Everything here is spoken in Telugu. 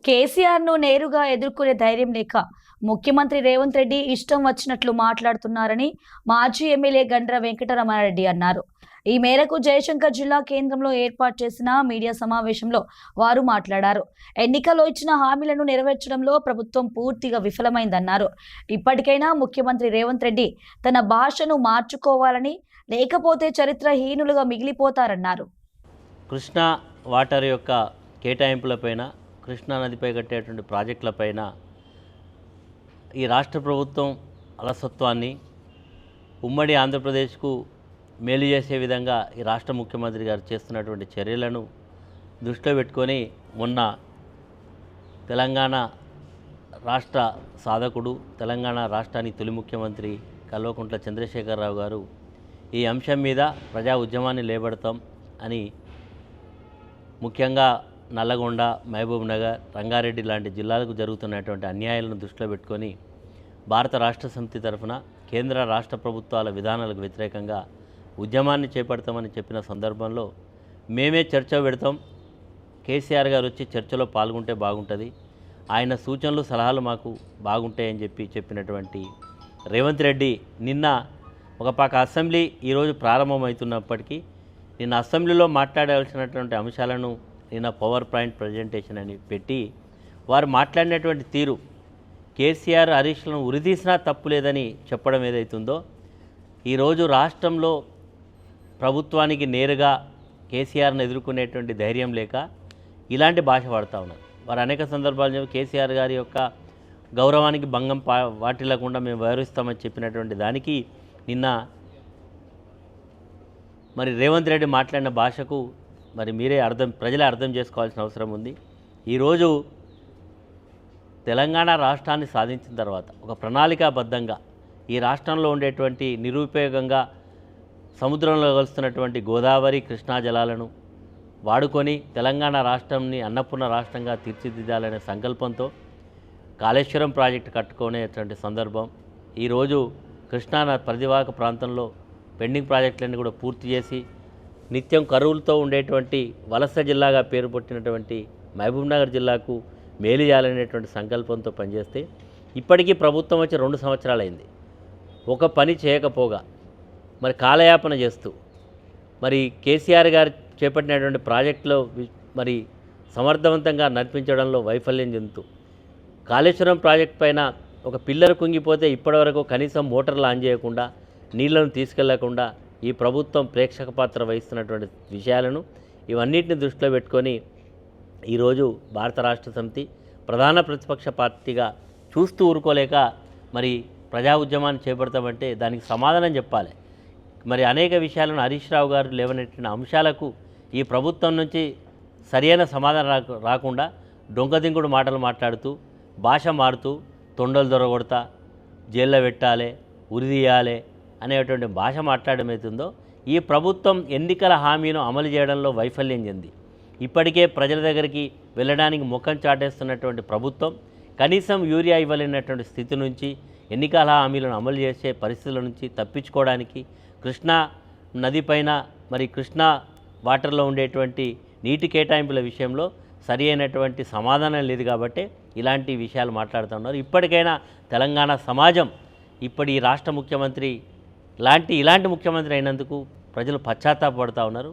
కేసీఆర్‌ను నేరుగా ఎదుర్కొనే ధైర్యం లేక ముఖ్యమంత్రి రేవంత్ రెడ్డి ఇష్టం వచ్చినట్లు మాట్లాడుతున్నారని మాజీ ఎమ్మెల్యే గండ్ర వెంకటరమణారెడ్డి అన్నారు. ఈ మేరకు జయశంకర్ జిల్లా కేంద్రంలో ఏర్పాటు చేసిన మీడియా సమావేశంలో వారు మాట్లాడారు. ఎన్నికల్లో ఇచ్చిన హామీలను నెరవేర్చడంలో ప్రభుత్వం పూర్తిగా విఫలమైందన్నారు. ఇప్పటికైనా ముఖ్యమంత్రి రేవంత్ రెడ్డి తన భాషను మార్చుకోవాలని, లేకపోతే చరిత్రహీనులుగా మిగిలిపోతారన్నారు. కృష్ణా వాటర్ యొక్క కేటాయింపులపైన, కృష్ణా నదిపై కట్టేటువంటి ప్రాజెక్టులపైన ఈ రాష్ట్ర ప్రభుత్వం అలసత్వాన్ని, ఉమ్మడి ఆంధ్రప్రదేశ్కు మేలు చేసే విధంగా ఈ రాష్ట్ర ముఖ్యమంత్రి గారు చేస్తున్నటువంటి చర్యలను దృష్టిలో పెట్టుకొని మొన్న తెలంగాణ రాష్ట్ర సాధకుడు, తెలంగాణ రాష్ట్రానికి తొలి ముఖ్యమంత్రి కల్వకుంట్ల చంద్రశేఖరరావు గారు ఈ అంశం మీద ప్రజా ఉద్యమాన్ని లేబడతాం అని ముఖ్యంగా నల్లగొండ, మహబూబ్ నగర్, రంగారెడ్డి లాంటి జిల్లాలకు జరుగుతున్నటువంటి అన్యాయాలను దృష్టిలో పెట్టుకొని భారత రాష్ట్ర సమితి తరఫున కేంద్ర రాష్ట్ర ప్రభుత్వాల విధానాలకు వ్యతిరేకంగా ఉద్యమాన్ని చేపడతామని చెప్పిన సందర్భంలో మేమే చర్చ పెడతాం, కేసీఆర్ గారు వచ్చి చర్చలో పాల్గొంటే బాగుంటుంది, ఆయన సూచనలు సలహాలు మాకు బాగుంటాయని చెప్పినటువంటి రేవంత్ రెడ్డి నిన్న ఒక పక్క అసెంబ్లీ ఈరోజు ప్రారంభమవుతున్నప్పటికీ నిన్న అసెంబ్లీలో మాట్లాడాల్సినటువంటి అంశాలను నిన్న పవర్ పాయింట్ ప్రజెంటేషన్ అని పెట్టి వారు మాట్లాడినటువంటి తీరు కేసీఆర్ హరీష్లను ఉరితీసినా తప్పు లేదని చెప్పడం ఏదైతుందో, ఈరోజు రాష్ట్రంలో ప్రభుత్వానికి నేరుగా కేసీఆర్ను ఎదుర్కొనేటువంటి ధైర్యం లేక ఇలాంటి భాష వాడుతూ ఉన్నారు. వారు అనేక సందర్భాలు కేసీఆర్ గారి యొక్క గౌరవానికి భంగం వాటిల్లకుండా మేము వ్యవహరిస్తామని చెప్పినటువంటి దానికి నిన్న మరి రేవంత్ రెడ్డి మాట్లాడిన భాషకు మరి ప్రజలే అర్థం చేసుకోవాల్సిన అవసరం ఉంది. ఈరోజు తెలంగాణ రాష్ట్రాన్ని సాధించిన తర్వాత ఒక ప్రణాళికాబద్ధంగా ఈ రాష్ట్రంలో ఉండేటువంటి నిరుపయోగంగా సముద్రంలో కలుస్తున్నటువంటి గోదావరి, కృష్ణా జలాలను వాడుకొని తెలంగాణ రాష్ట్రాన్ని అన్నపూర్ణ రాష్ట్రంగా తీర్చిదిద్దాలనే సంకల్పంతో కాళేశ్వరం ప్రాజెక్టు కట్టుకునేటువంటి సందర్భం. ఈరోజు కృష్ణా పరివాహక ప్రాంతంలో పెండింగ్ ప్రాజెక్టులన్నీ కూడా పూర్తి చేసి నిత్యం కరువులతో ఉండేటువంటి వలస జిల్లాగా పేరు పెట్టినటువంటి మహబూబ్నగర్ జిల్లాకు మేలు చేయాలనేటువంటి సంకల్పంతో పనిచేస్తే ఇప్పటికీ ప్రభుత్వం వచ్చి 2 సంవత్సరాలైంది. ఒక పని చేయకపోగా మరి కాలయాపన చేస్తూ మరి కేసీఆర్ గారు చేపట్టినటువంటి ప్రాజెక్టులో మరి సమర్థవంతంగా నడిపించడంలో వైఫల్యం చెందుతూ కాళేశ్వరం ప్రాజెక్టు పైన ఒక పిల్లర్ కుంగిపోతే ఇప్పటివరకు కనీసం మోటార్లు ఆన్ చేయకుండా, నీళ్లను తీసుకెళ్లకుండా ఈ ప్రభుత్వం ప్రేక్షక పాత్ర వహిస్తున్నటువంటి విషయాలను ఇవన్నిటిని దృష్టిలో పెట్టుకొని ఈరోజు భారత రాష్ట్ర సమితి ప్రధాన ప్రతిపక్ష పార్టీగా చూస్తూ ఊరుకోలేక మరి ప్రజా ఉద్యమాన్ని చేపడతామంటే దానికి సమాధానం చెప్పాలి. మరి అనేక విషయాలను హరీష్ రావు గారు లేవనెట్టిన అంశాలకు ఈ ప్రభుత్వం నుంచి సరైన సమాధానం రాకుండా డొంకదింకుడు మాటలు మాట్లాడుతూ, భాష మారుతూ, తొండలు దొరగొడతా, జైల్లో పెట్టాలి, ఉరిదీయాలి అనేటువంటి భాష మాట్లాడమవుతుందో ఈ ప్రభుత్వం ఎన్నికల హామీను అమలు చేయడంలో వైఫల్యం చెంది ఇప్పటికే ప్రజల దగ్గరికి వెళ్ళడానికి ముఖం చాటేస్తున్నటువంటి ప్రభుత్వం కనీసం యూరియా ఇవ్వలేనటువంటి స్థితి నుంచి, ఎన్నికల హామీలను అమలు చేసే పరిస్థితుల నుంచి తప్పించుకోవడానికి కృష్ణా నదిపైన మరి కృష్ణా వాటర్లో ఉండేటువంటి నీటి కేటాయింపుల విషయంలో సరి అయినటువంటి సమాధానం లేదు కాబట్టి ఇలాంటి విషయాలు మాట్లాడుతున్నారు. ఇప్పటికైనా తెలంగాణ సమాజం ఈ రాష్ట్ర ముఖ్యమంత్రి ఇలాంటి ముఖ్యమంత్రి అయినందుకు ప్రజలు పశ్చాత్తాపపడుతూ ఉన్నారు.